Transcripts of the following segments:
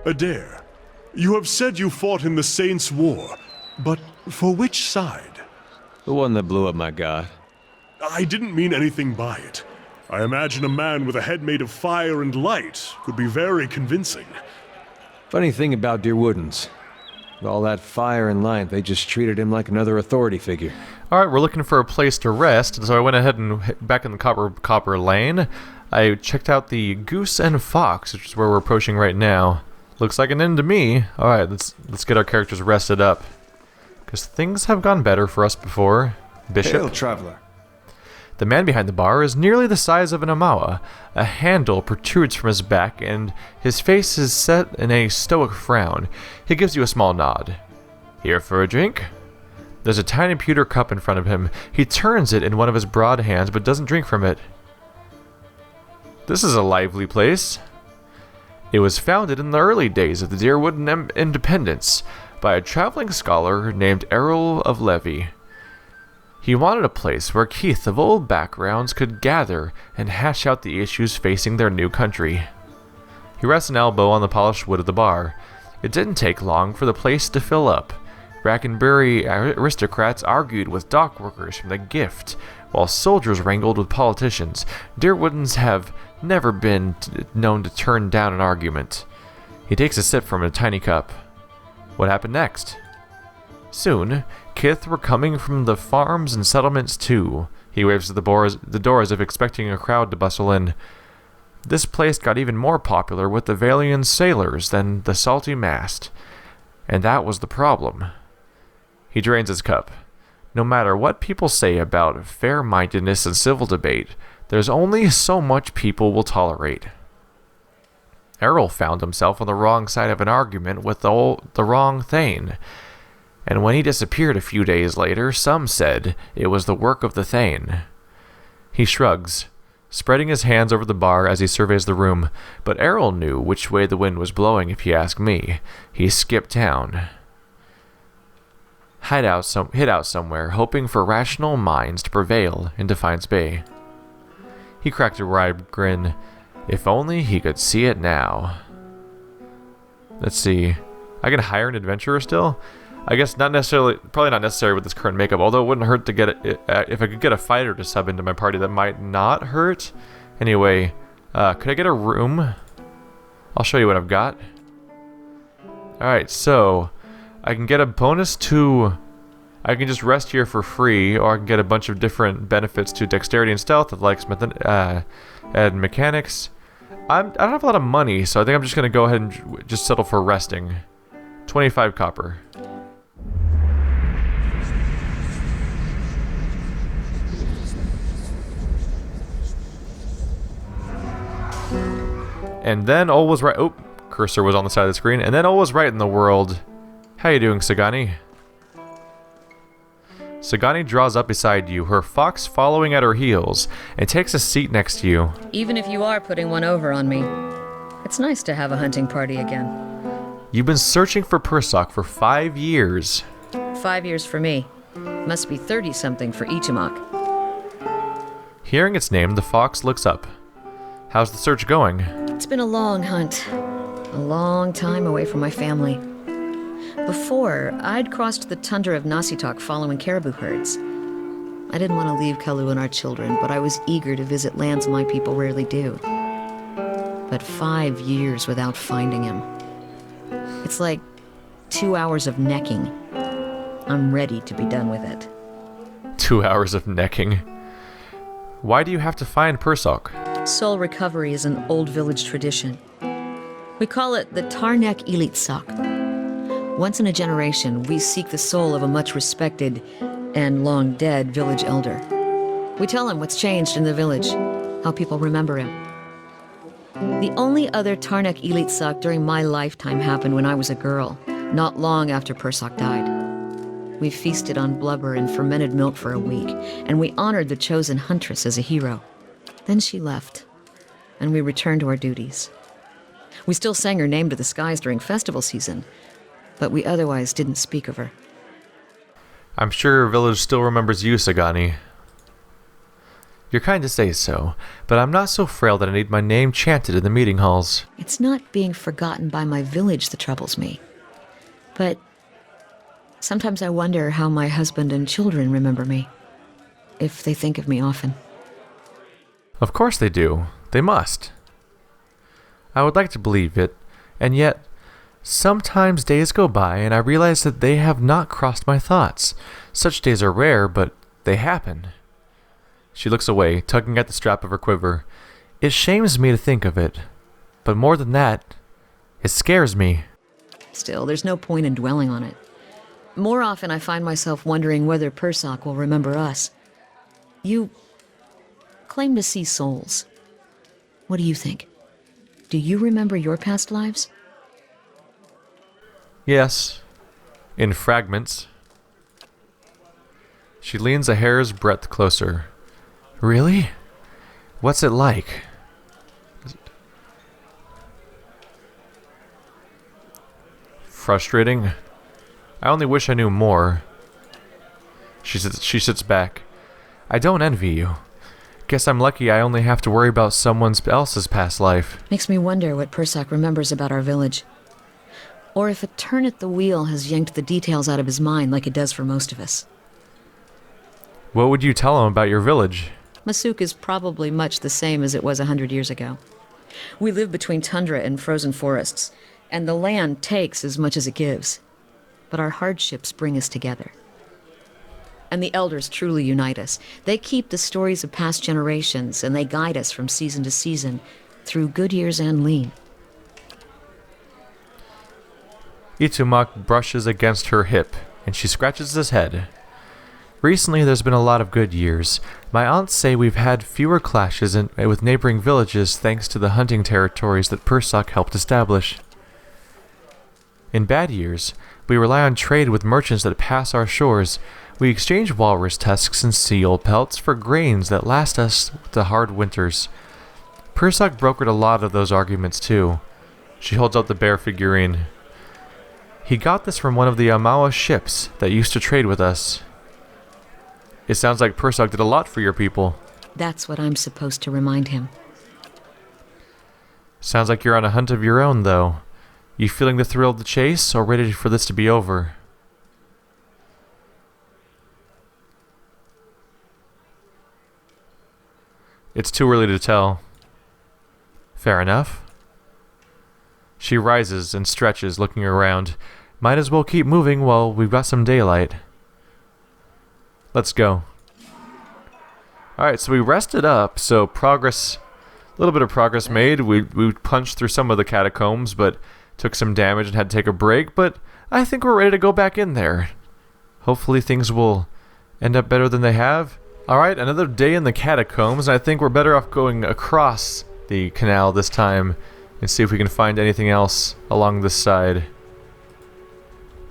Adair, you have said you fought in the Saints' War, but for which side? The one that blew up my god. I didn't mean anything by it. I imagine a man with a head made of fire and light could be very convincing. Funny thing about Dear Woodens. With all that fire and light, they just treated him like another authority figure. Alright, we're looking for a place to rest, so I went ahead and back in the Copper Lane. I checked out the Goose and Fox, which is where we're approaching right now. Looks like an inn to me. Alright, let's get our characters rested up. Because things have gone better for us before. Bishop. Hail, traveler. The man behind the bar is nearly the size of an Amawa. A handle protrudes from his back, and his face is set in a stoic frown. He gives you a small nod. Here for a drink? There's a tiny pewter cup in front of him. He turns it in one of his broad hands, but doesn't drink from it. This is a lively place. It was founded in the early days of the Deerwood Independence by a traveling scholar named Errol of Levy. He wanted a place where Keith of old backgrounds could gather and hash out the issues facing their new country. He rests an elbow on the polished wood of the bar. It didn't take long for the place to fill up. Brackenbury aristocrats argued with dock workers from the Gift, while soldiers wrangled with politicians. Deerwoodens have never been known to turn down an argument. He takes a sip from a tiny cup. What happened next? Soon, Kith were coming from the farms and settlements too. He waves at the door as if expecting a crowd to bustle in. This place got even more popular with the Valian sailors than the Salty Mast. And that was the problem. He drains his cup. No matter what people say about fair-mindedness and civil debate, there's only so much people will tolerate. Errol found himself on the wrong side of an argument with the wrong Thane. And when he disappeared a few days later, some said it was the work of the Thane. He shrugs, spreading his hands over the bar as he surveys the room, but Errol knew which way the wind was blowing if you ask me. He skipped town. Hid out somewhere, hoping for rational minds to prevail in Defiance Bay. He cracked a wide grin. If only he could see it now. Let's see. I can hire an adventurer still? I guess probably not necessary with this current makeup, although it wouldn't hurt to get it, if I could get a fighter to sub into my party, that might not hurt. Anyway, could I get a room? I'll show you what I've got. Alright, so I can get a bonus to... I can just rest here for free, or I can get a bunch of different benefits to dexterity and stealth, like and mechanics. I don't have a lot of money, so I think I'm just going to go ahead and just settle for resting. 25 copper. And then all was right. Oh, cursor was on the side of the screen. And then all was right in the world. How you doing, Sagani? Sagani draws up beside you, her fox following at her heels, and takes a seat next to you. Even if you are putting one over on me, it's nice to have a hunting party again. You've been searching for Persoc for 5 years. 5 years for me. Must be 30-something for Ichimak. Hearing its name, the fox looks up. How's the search going? It's been a long hunt. A long time away from my family. Before, I'd crossed the tundra of Nasitok following caribou herds. I didn't want to leave Kalu and our children, but I was eager to visit lands my people rarely do. But 5 years without finding him. It's like 2 hours of necking. I'm ready to be done with it. 2 hours of necking. Why do you have to find Persoc? Soul recovery is an old village tradition. We call it the Tarnek Elite Sock. Once in a generation, we seek the soul of a much respected and long dead village elder. We tell him what's changed in the village, how people remember him. The only other Tarnek Elite Sock during my lifetime happened when I was a girl, not long after Persoc died. We feasted on blubber and fermented milk for a week, and we honored the chosen huntress as a hero. Then she left, and we returned to our duties. We still sang her name to the skies during festival season, but we otherwise didn't speak of her. I'm sure your village still remembers you, Sagani. You're kind to say so, but I'm not so frail that I need my name chanted in the meeting halls. It's not being forgotten by my village that troubles me. But sometimes I wonder how my husband and children remember me. If they think of me often. Of course they do. They must. I would like to believe it, and yet, sometimes days go by and I realize that they have not crossed my thoughts. Such days are rare, but they happen. She looks away, tugging at the strap of her quiver. It shames me to think of it, but more than that, it scares me. Still, there's no point in dwelling on it. More often I find myself wondering whether Persoc will remember us. You claim to see souls. What do you think? Do you remember your past lives? Yes, in fragments. She leans a hair's breadth closer. Really? What's it like? Frustrating. I only wish I knew more. She sits back. I don't envy you. Guess I'm lucky I only have to worry about someone else's past life. Makes me wonder what Persoc remembers about our village. Or if a turn at the wheel has yanked the details out of his mind like it does for most of us. What would you tell him about your village? Masuk is probably much the same as it was 100 years ago. We live between tundra and frozen forests, and the land takes as much as it gives. But our hardships bring us together. And the elders truly unite us. They keep the stories of past generations, and they guide us from season to season, through good years and lean. Itumak brushes against her hip, and she scratches his head. Recently, there's been a lot of good years. My aunts say we've had fewer clashes with neighboring villages thanks to the hunting territories that Persoc helped establish. In bad years, we rely on trade with merchants that pass our shores. We exchange walrus tusks and seal pelts for grains that last us the hard winters. Persoc brokered a lot of those arguments too. She holds out the bear figurine. He got this from one of the Amawa ships that used to trade with us. It sounds like Persoc did a lot for your people. That's what I'm supposed to remind him. Sounds like you're on a hunt of your own, though. You feeling the thrill of the chase, or ready for this to be over? It's too early to tell. Fair enough. She rises and stretches, looking around. Might as well keep moving while we've got some daylight. Let's go. Alright, so we rested up, so progress, a little bit of progress made. We punched through some of the catacombs, but took some damage and had to take a break, but I think we're ready to go back in there. Hopefully things will end up better than they have. Alright, another day in the catacombs. I think we're better off going across the canal this time and see if we can find anything else along this side.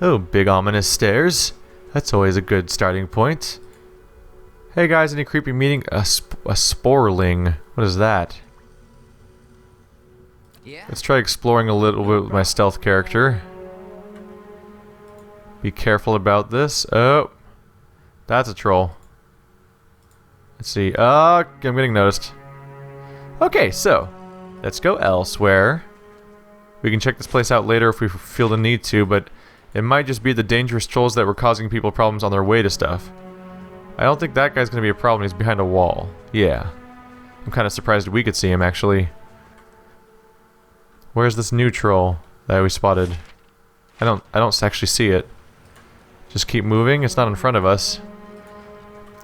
Oh, big ominous stairs. That's always a good starting point. Hey guys, any creepy meeting? A sporling. What is that? Yeah. Let's try exploring a little bit with my stealth character. Be careful about this. Oh, that's a troll. Let's see. I'm getting noticed. Okay, so let's go elsewhere. We can check this place out later if we feel the need to, but it might just be the dangerous trolls that were causing people problems on their way to stuff. I don't think that guy's gonna be a problem. He's behind a wall. Yeah. I'm kind of surprised we could see him, actually. Where's this new troll that we spotted? I don't actually see it. Just keep moving. It's not in front of us.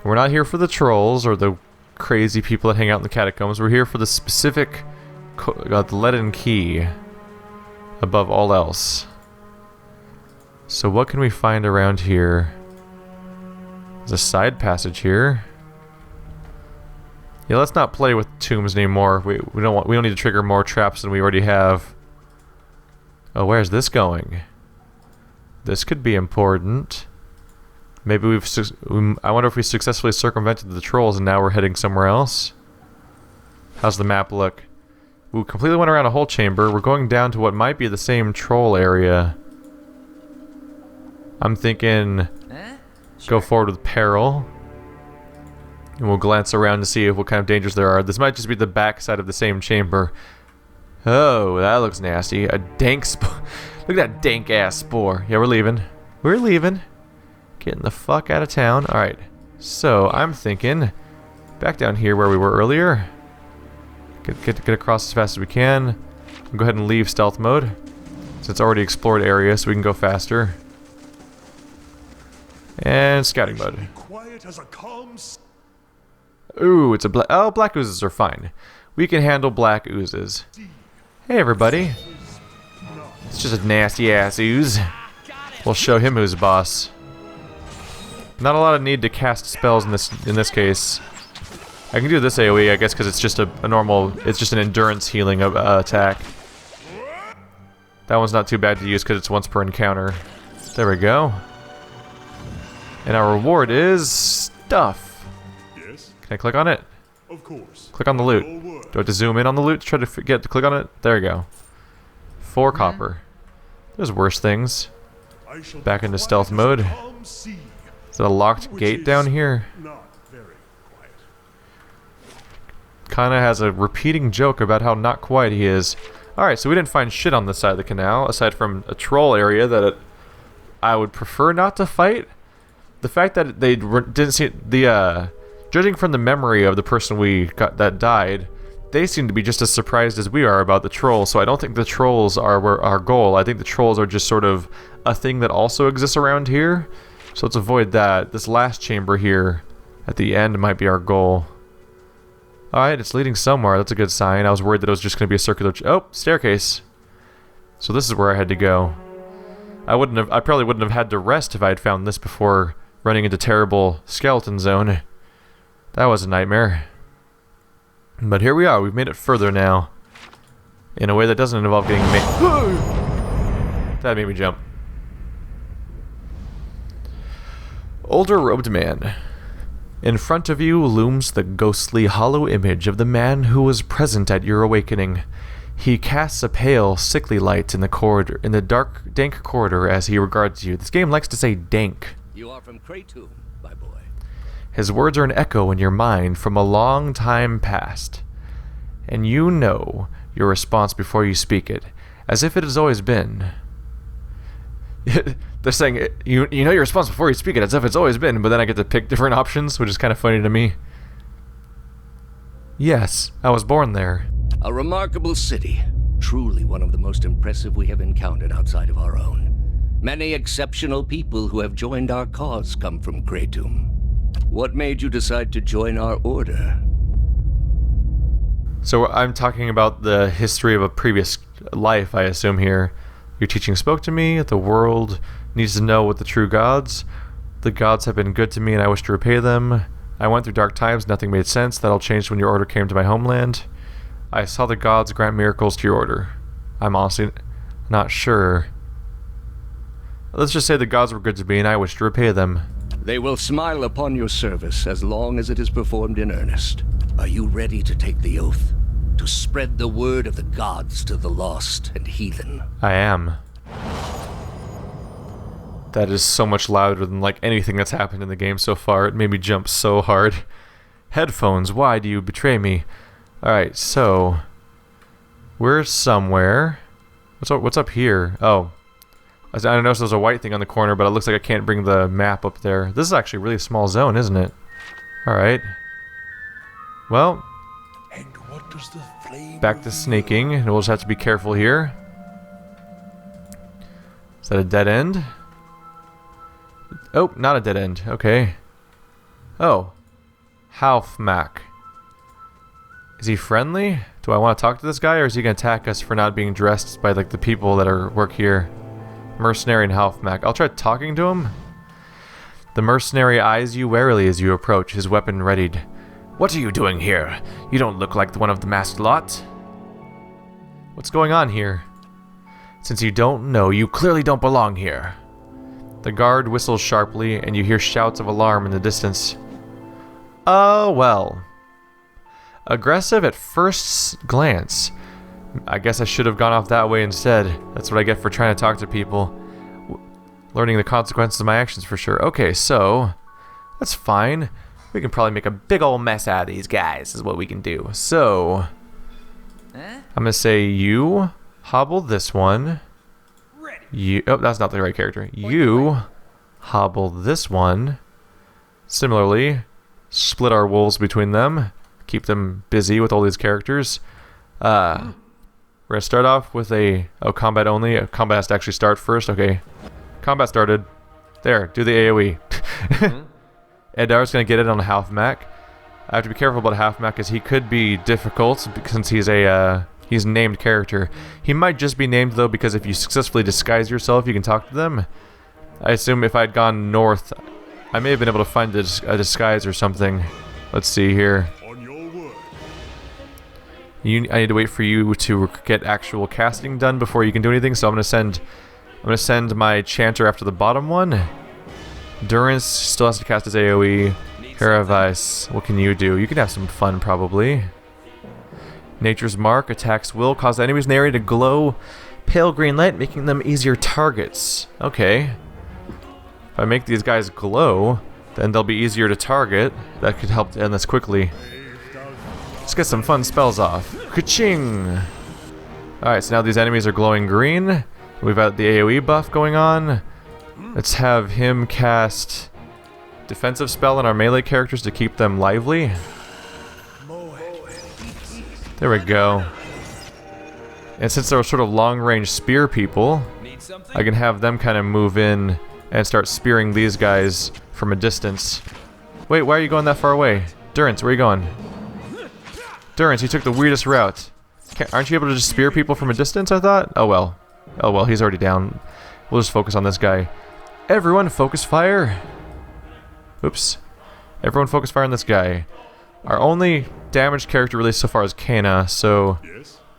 We're not here for the trolls or the crazy people that hang out in the catacombs. We're here for the specific the leaden key above all else. So what can we find around here? There's a side passage here. Yeah, let's not play with tombs anymore. We don't need to trigger more traps than we already have. Oh, where's this going? This could be important. Maybe I wonder if we successfully circumvented the trolls and now we're heading somewhere else. How's the map look? We completely went around a whole chamber. We're going down to what might be the same troll area. I'm thinking go forward with peril. And we'll glance around to see what kind of dangers there are. This might just be the back side of the same chamber. Oh, that looks nasty. A dank spore. Look at that dank ass spore. Yeah, we're leaving. We're leaving. Getting the fuck out of town. Alright. So, I'm thinking back down here where we were earlier. Get across as fast as we can. We'll go ahead and leave stealth mode. Since it's already explored area, so we can go faster. And scouting mode. Quiet as a calm. Ooh, it's a black. Oh, black oozes are fine. We can handle black oozes. Hey, everybody. It's just a nasty ass ooze. We'll show him who's boss. Not a lot of need to cast spells in this case. I can do this AoE, I guess, because it's just a normal. It's just an endurance healing attack. That one's not too bad to use because it's once per encounter. There we go. And our reward is stuff. Yes, Can I click on it? of course. Click on the loot. Your word. Do I have to zoom in on the loot to try to get to click on it? There we go. 4 copper. There's worse things. I shall Back be into quiet stealth as a mode. calm sea, Is that a locked which gate is down here? Not very quiet. Kinda has a repeating joke about how not quiet he is. Alright, so we didn't find shit on this side of the canal, aside from a troll area that I would prefer not to fight. The fact that they didn't see the judging from the memory of the person we got that died, they seem to be just as surprised as we are about the trolls. So I don't think the trolls are our goal. I think the trolls are just sort of a thing that also exists around here. So let's avoid that. This last chamber here at the end might be our goal. Alright, it's leading somewhere. That's a good sign. I was worried that it was just going to be a circular... Oh, staircase. So this is where I had to go. I probably wouldn't have had to rest if I had found this before running into terrible skeleton zone. That was a nightmare. But here we are. We've made it further now. In a way that doesn't involve getting that made me jump. Older robed man. In front of you looms the ghostly hollow image of the man who was present at your awakening. He casts a pale, sickly light in the dark, dank corridor as he regards you. This game likes to say dank. You are from Catacomb, my boy. His words are an echo in your mind from a long time past. And you know your response before you speak it, as if it has always been. They're saying, you know your response before you speak it, as if it's always been, but then I get to pick different options, which is kind of funny to me. Yes, I was born there. A remarkable city. Truly one of the most impressive we have encountered outside of our own. Many exceptional people who have joined our cause come from Catacomb. What made you decide to join our order? So I'm talking about the history of a previous life, I assume here. Your teaching spoke to me. The world needs to know what the true gods. The gods have been good to me and I wish to repay them. I went through dark times, nothing made sense. That all changed when your order came to my homeland. I saw the gods grant miracles to your order. I'm honestly not sure. Let's just say the gods were good to me and I wish to repay them. They will smile upon your service as long as it is performed in earnest. Are you ready to take the oath? To spread the word of the gods to the lost and heathen? I am. That is so much louder than like anything that's happened in the game so far. It made me jump so hard. Headphones, why do you betray me? Alright, so we're somewhere. What's up here? Oh. I noticed there's a white thing on the corner, but it looks like I can't bring the map up there. This is actually a really small zone, isn't it? Alright. Well, And what does the flame back to sneaking, and we'll just have to be careful here. Is that a dead end? Oh, not a dead end. Okay. Oh. Halfmack. Is he friendly? Do I want to talk to this guy, or is he going to attack us for not being dressed by like the people that work here? Mercenary and Halfmack. I'll try talking to him. The mercenary eyes you warily as you approach, his weapon readied. What are you doing here? You don't look like one of the masked lot. What's going on here? Since you don't know, you clearly don't belong here. The guard whistles sharply, and you hear shouts of alarm in the distance. Oh, well. Aggressive at first glance. I guess I should have gone off that way instead. That's what I get for trying to talk to people. Learning the consequences of my actions for sure. Okay, so that's fine. We can probably make a big old mess out of these guys, is what we can do. So, I'm gonna say you hobble this one. You, oh, that's not the right character. You hobble this one. Similarly, split our wolves between them. Keep them busy with all these characters. We're gonna start off with a combat only. Combat has to actually start first. Okay, combat started. There, do the AOE. Edar's gonna get it on a half mech. I have to be careful about a half mech because he could be difficult since he's a he's a named character. He might just be named though because if you successfully disguise yourself, you can talk to them. I assume if I'd gone north, I may have been able to find a disguise or something. Let's see here. On your word. I need to wait for you to get actual casting done before you can do anything. So I'm gonna send my chanter after the bottom one. Durance still has to cast his AoE. Heravice, what can you do? You can have some fun probably. Nature's Mark attacks will cause the enemies in the area to glow pale green light, making them easier targets. Okay. If I make these guys glow, then they'll be easier to target. That could help to end this quickly. Let's get some fun spells off. Ka-ching! Alright, so now these enemies are glowing green. We've got the AoE buff going on. Let's have him cast defensive spell on our melee characters to keep them lively. There we go. And since they're sort of long-range spear people, I can have them kind of move in and start spearing these guys from a distance. Wait, why are you going that far away? Durance, where are you going? Durance, you took the weirdest route. Aren't you able to just spear people from a distance, I thought? Oh well. Oh well, he's already down. We'll just focus on this guy. Everyone focus fire! Oops. Everyone focus fire on this guy. Our only damaged character released so far is Kana, so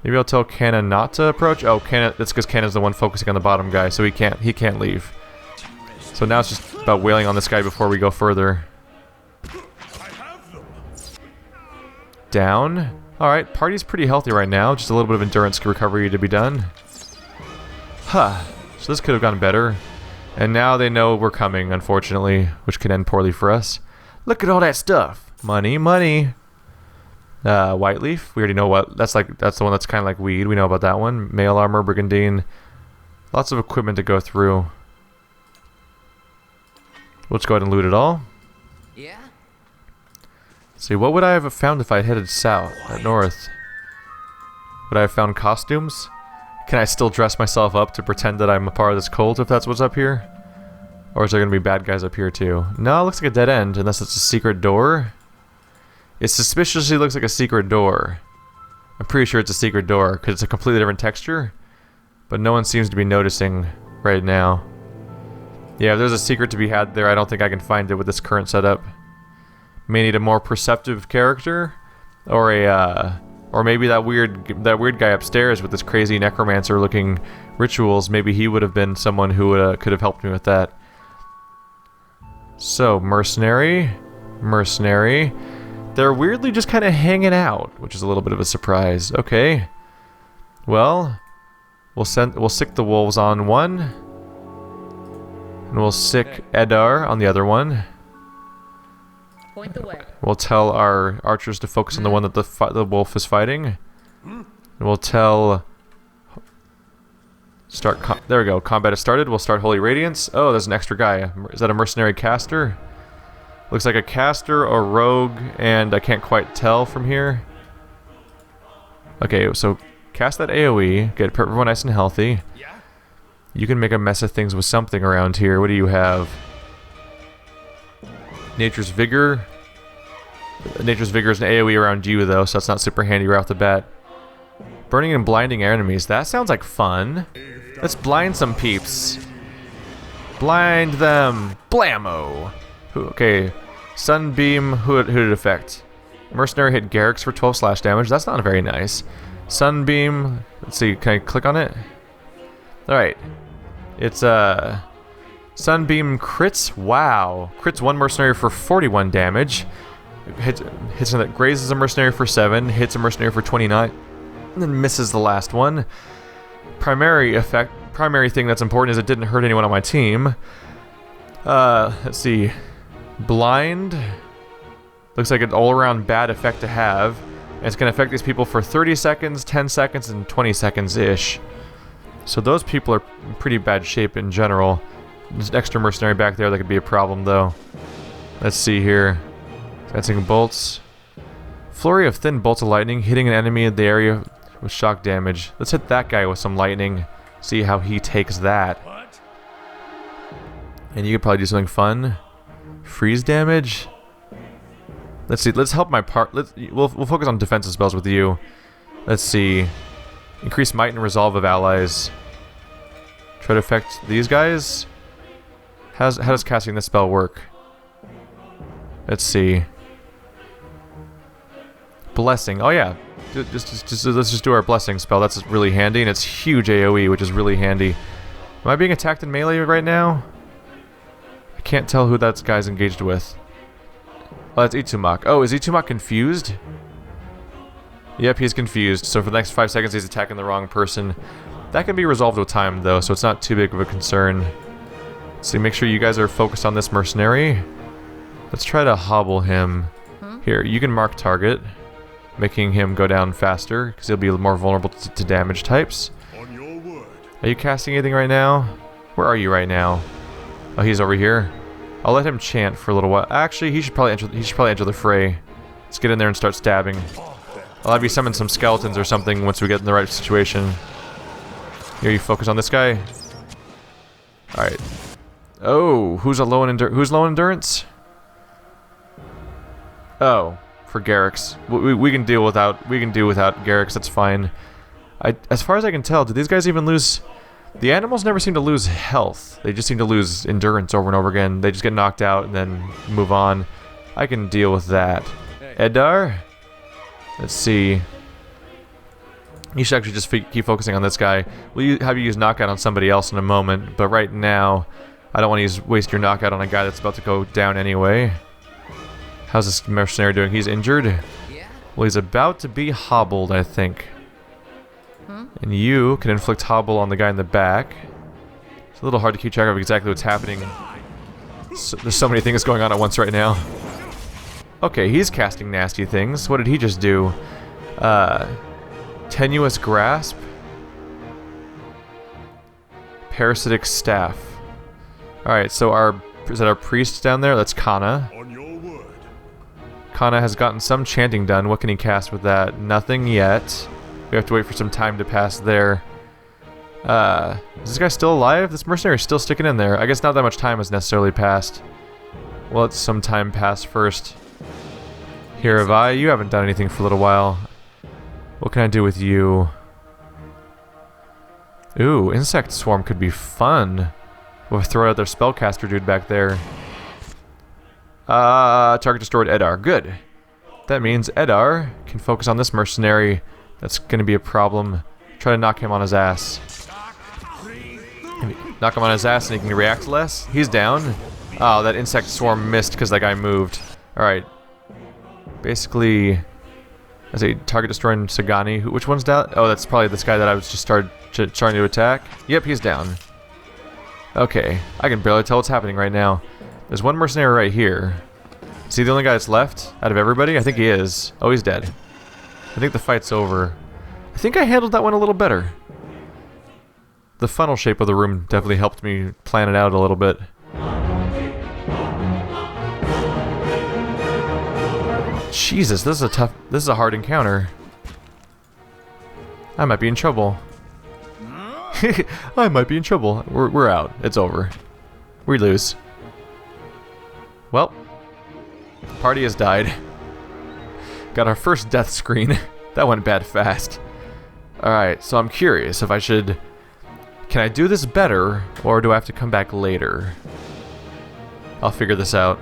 maybe I'll tell Kana not to approach. Oh, Kana, that's because Kana's the one focusing on the bottom guy, so he can't leave. So now it's just about wailing on this guy before we go further. Down. Alright, party's pretty healthy right now. Just a little bit of endurance recovery to be done. Huh. So this could have gone better. And now they know we're coming, unfortunately, which could end poorly for us. Look at all that stuff. Money, money. White leaf. We already know what. That's the one that's kind of like weed. We know about that one. Mail armor, brigandine. Lots of equipment to go through. Let's go ahead and loot it all. Yeah. See, what would I have found if I headed south, north? Would I have found costumes? Can I still dress myself up to pretend that I'm a part of this cult if that's what's up here? Or is there going to be bad guys up here too? No, it looks like a dead end, unless it's a secret door. It suspiciously looks like a secret door. I'm pretty sure it's a secret door, because it's a completely different texture. But no one seems to be noticing right now. Yeah, if there's a secret to be had there, I don't think I can find it with this current setup. May need a more perceptive character, or or maybe that weird guy upstairs with this crazy necromancer-looking rituals. Maybe he would have been someone who could have helped me with that. So mercenary. They're weirdly just kind of hanging out, which is a little bit of a surprise. Okay. Well, we'll sick the wolves on one, and we'll sick Edar on the other one. Point the way. We'll tell our archers to focus on the one that the wolf is fighting. And we'll tell... there we go. Combat has started. We'll start Holy Radiance. Oh, there's an extra guy. Is that a mercenary caster? Looks like a caster or rogue, and I can't quite tell from here. Okay, so cast that AoE. Get everyone nice and healthy. You can make a mess of things with something around here. What do you have? Nature's Vigor. Nature's Vigor is an AoE around you, though, so that's not super handy right off the bat. Burning and blinding enemies. That sounds like fun. Let's blind some peeps. Blind them. Blammo. Okay. Sunbeam. Who did it affect? Mercenary hit Garrix for 12 slash damage. That's not very nice. Sunbeam. Let's see. Can I click on it? Alright. It's, Sunbeam crits. Wow. Crits one mercenary for 41 damage. Hits that grazes a mercenary for 7. Hits a mercenary for 29. And then misses the last one. Primary thing that's important is it didn't hurt anyone on my team. Let's see. Blind. Looks like an all-around bad effect to have. And it's going to affect these people for 30 seconds, 10 seconds, and 20 seconds-ish. So those people are in pretty bad shape in general. There's an extra mercenary back there that could be a problem, though. Let's see here. Dancing bolts. Flurry of thin bolts of lightning hitting an enemy in the area with shock damage. Let's hit that guy with some lightning. See how he takes that. And you could probably do something fun. Freeze damage. Let's see. Let's help my part. We'll focus on defensive spells with you. Let's see. Increase might and resolve of allies. Try to affect these guys. How does casting this spell work? Let's see. Blessing. Oh yeah. Let's just do our blessing spell. That's really handy, and it's huge AoE, which is really handy. Am I being attacked in melee right now? I can't tell who that guy's engaged with. Oh, that's Itumak. Oh, is Itumak confused? Yep, he's confused. So for the next 5 seconds, he's attacking the wrong person. That can be resolved with time, though, so it's not too big of a concern. So make sure you guys are focused on this mercenary. Let's try to hobble him. Here, you can mark target, making him go down faster, because he'll be more vulnerable to damage types. On your word. Are you casting anything right now? Where are you right now? Oh, he's over here. I'll let him chant for a little while. Actually, he should probably enter the fray. Let's get in there and start stabbing. I'll have you summon some skeletons or something once we get in the right situation. Here, you focus on this guy. All right. Oh, who's low in endurance? Oh, for Garrix. We can deal without Garrix. That's fine. As far as I can tell, did these guys even lose? The animals never seem to lose health. They just seem to lose endurance over and over again. They just get knocked out and then move on. I can deal with that. Edar? Let's see. You should actually just keep focusing on this guy. We'll have you use knockout on somebody else in a moment, but right now, I don't want to waste your knockout on a guy that's about to go down anyway. How's this mercenary doing? He's injured? Well, he's about to be hobbled, I think. And you can inflict hobble on the guy in the back. It's a little hard to keep track of exactly what's happening. There's so many things going on at once right now. Okay, he's casting nasty things. What did he just do? Tenuous grasp. Parasitic staff. Alright, so is that our priest down there? That's Kana. On your word. Kana has gotten some chanting done. What can he cast with that? Nothing yet. We have to wait for some time to pass there. Is this guy still alive? This mercenary is still sticking in there. I guess not that much time has necessarily passed. Well, let some time pass first. Here, Avai, you haven't done anything for a little while. What can I do with you? Ooh, Insect Swarm could be fun. We'll throw out their spellcaster dude back there. Target destroyed Edar. Good. That means Edar can focus on this mercenary. That's going to be a problem. Try to knock him on his ass. Knock him on his ass and he can react less. He's down. Oh, that insect swarm missed because that guy moved. Alright. Basically, as a target destroying Sagani. Which one's down? Oh, that's probably this guy that I was just trying to attack. Yep, he's down. Okay. I can barely tell what's happening right now. There's one mercenary right here. Is he the only guy that's left out of everybody? I think he is. Oh, he's dead. I think the fight's over. I think I handled that one a little better. The funnel shape of the room definitely helped me plan it out a little bit. Jesus, this is a hard encounter. I might be in trouble. I might be in trouble. We're out. It's over. We lose. Well, the party has died. Got our first death screen. That went bad fast. Alright, so I'm curious if I should... Can I do this better, or do I have to come back later? I'll figure this out.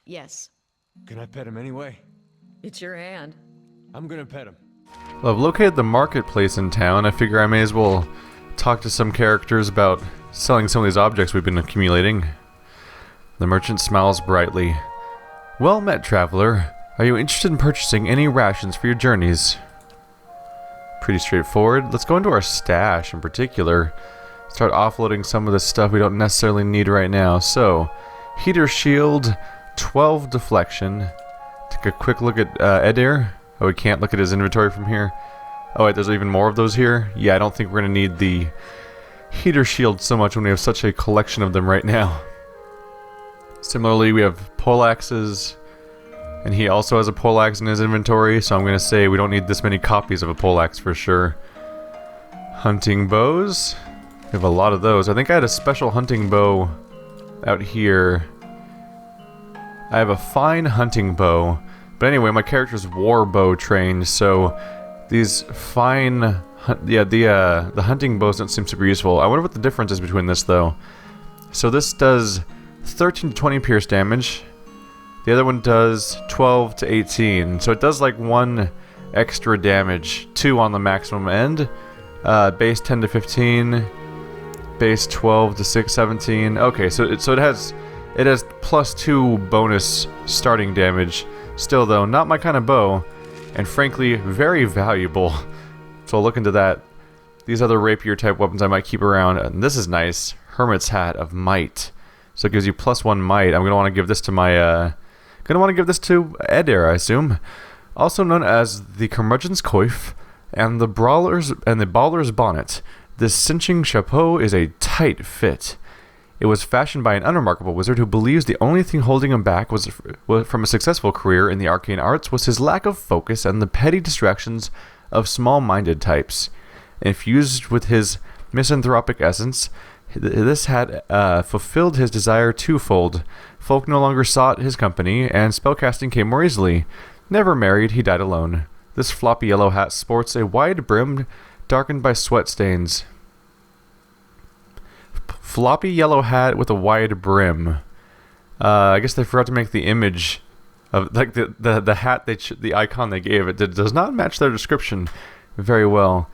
Yes. Can I pet him anyway? It's your hand. I'm gonna pet him. Well, I've located the marketplace in town. I figure I may as well talk to some characters about selling some of these objects we've been accumulating. The merchant smiles brightly. Well met, traveler. Are you interested in purchasing any rations for your journeys? Pretty straightforward. Let's go into our stash in particular. start offloading some of the stuff we don't necessarily need right now. So, heater shield, 12 deflection. Take a quick look at Eder. Oh, we can't look at his inventory from here. Oh wait, there's even more of those here? Yeah, I don't think we're going to need the heater shield so much when we have such a collection of them right now. Similarly, we have poleaxes, and he also has a poleaxe in his inventory, so I'm going to say we don't need this many copies of a poleaxe for sure. Hunting bows. We have a lot of those. I think I had a special hunting bow out here. I have a fine hunting bow. But anyway, my character's war bow trained, so these fine... the hunting bows don't seem super useful. I wonder what the difference is between this, though. So this does 13 to 20 pierce damage. The other one does 12 to 18. So it does like 1 extra damage. 2 on the maximum end. Base 10 to 15. Base 12 to 17. Okay, so it has plus 2 bonus starting damage. Still though, not my kind of bow, and frankly, very valuable. So I'll look into that. These other rapier type weapons I might keep around, and this is nice. Hermit's Hat of Might. So it gives you plus 1 might. I'm gonna want to give this to my Eder, I assume. Also known as the Curmudgeon's Coif and the Baller's Bonnet. This cinching chapeau is a tight fit. It was fashioned by an unremarkable wizard who believes the only thing holding him back was from a successful career in the arcane arts was his lack of focus and the petty distractions of small-minded types. Infused with his misanthropic essence, this hat fulfilled his desire twofold. Folk no longer sought his company, and spellcasting came more easily. Never married, he died alone. This floppy yellow hat sports a wide brim darkened by sweat stains. Floppy yellow hat with a wide brim. I guess they forgot to make the image of like the hat the icon they gave it does not match their description very well.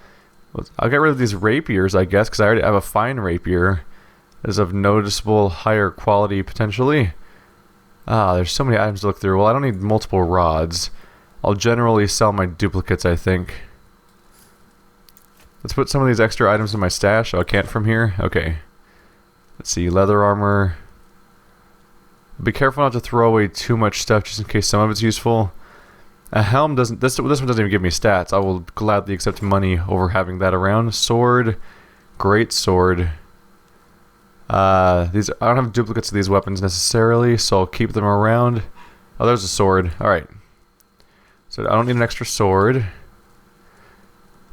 I'll get rid of these rapiers, I guess, because I already have a fine rapier. Is of noticeable higher quality potentially. There's so many items to look through. Well, I don't need multiple rods. I'll generally sell my duplicates, I think. Let's put some of these extra items in my stash. Oh, I can't from here? Okay. Let's see, leather armor. Be careful not to throw away too much stuff just in case some of it's useful. A helm doesn't... This one doesn't even give me stats. I will gladly accept money over having that around. Sword. Great sword. I don't have duplicates of these weapons necessarily, so I'll keep them around. Oh, there's a sword. Alright. So I don't need an extra sword.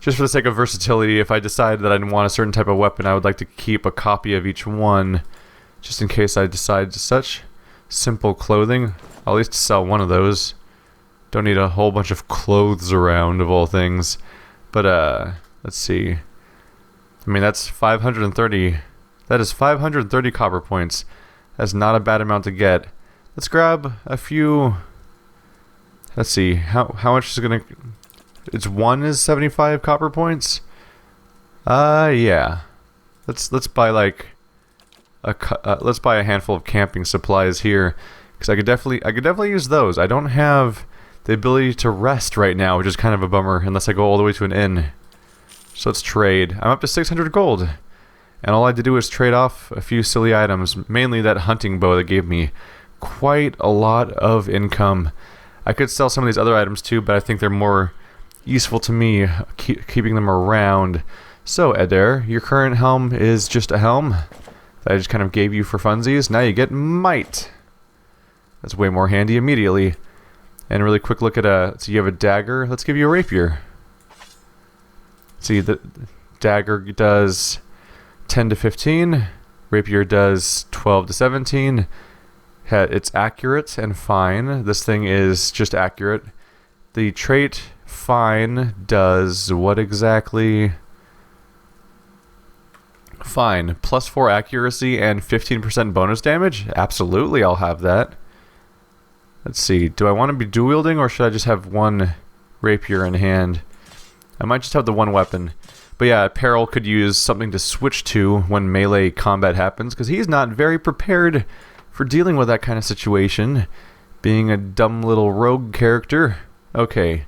Just for the sake of versatility, if I decide that I want a certain type of weapon, I would like to keep a copy of each one, just in case I decide to such. Simple clothing. I'll at least sell one of those. Don't need a whole bunch of clothes around, of all things. But, let's see. I mean, that's 530. That is 530 copper points. That's not a bad amount to get. Let's grab a few... Let's see. How much is it gonna... It's 1 is 75 copper points? Yeah. Let's buy like... let's buy a handful of camping supplies here. Because I could definitely use those. I don't have the ability to rest right now, which is kind of a bummer, unless I go all the way to an inn. So let's trade. I'm up to 600 gold. And all I had to do was trade off a few silly items, mainly that hunting bow that gave me quite a lot of income. I could sell some of these other items too, but I think they're more useful to me, keeping them around. So, Eder, your current helm is just a helm that I just kind of gave you for funsies. Now you get might. That's way more handy immediately. And a really quick look at so you have a dagger. Let's give you a rapier. See, the dagger does 10 to 15. Rapier does 12 to 17. It's accurate and fine. This thing is just accurate. The trait fine does what exactly? Fine. Plus 4 accuracy and 15% bonus damage? Absolutely, I'll have that. Let's see. Do I want to be dual wielding or should I just have one rapier in hand? I might just have the one weapon. But yeah, Peril could use something to switch to when melee combat happens, because he's not very prepared for dealing with that kind of situation, being a dumb little rogue character. Okay,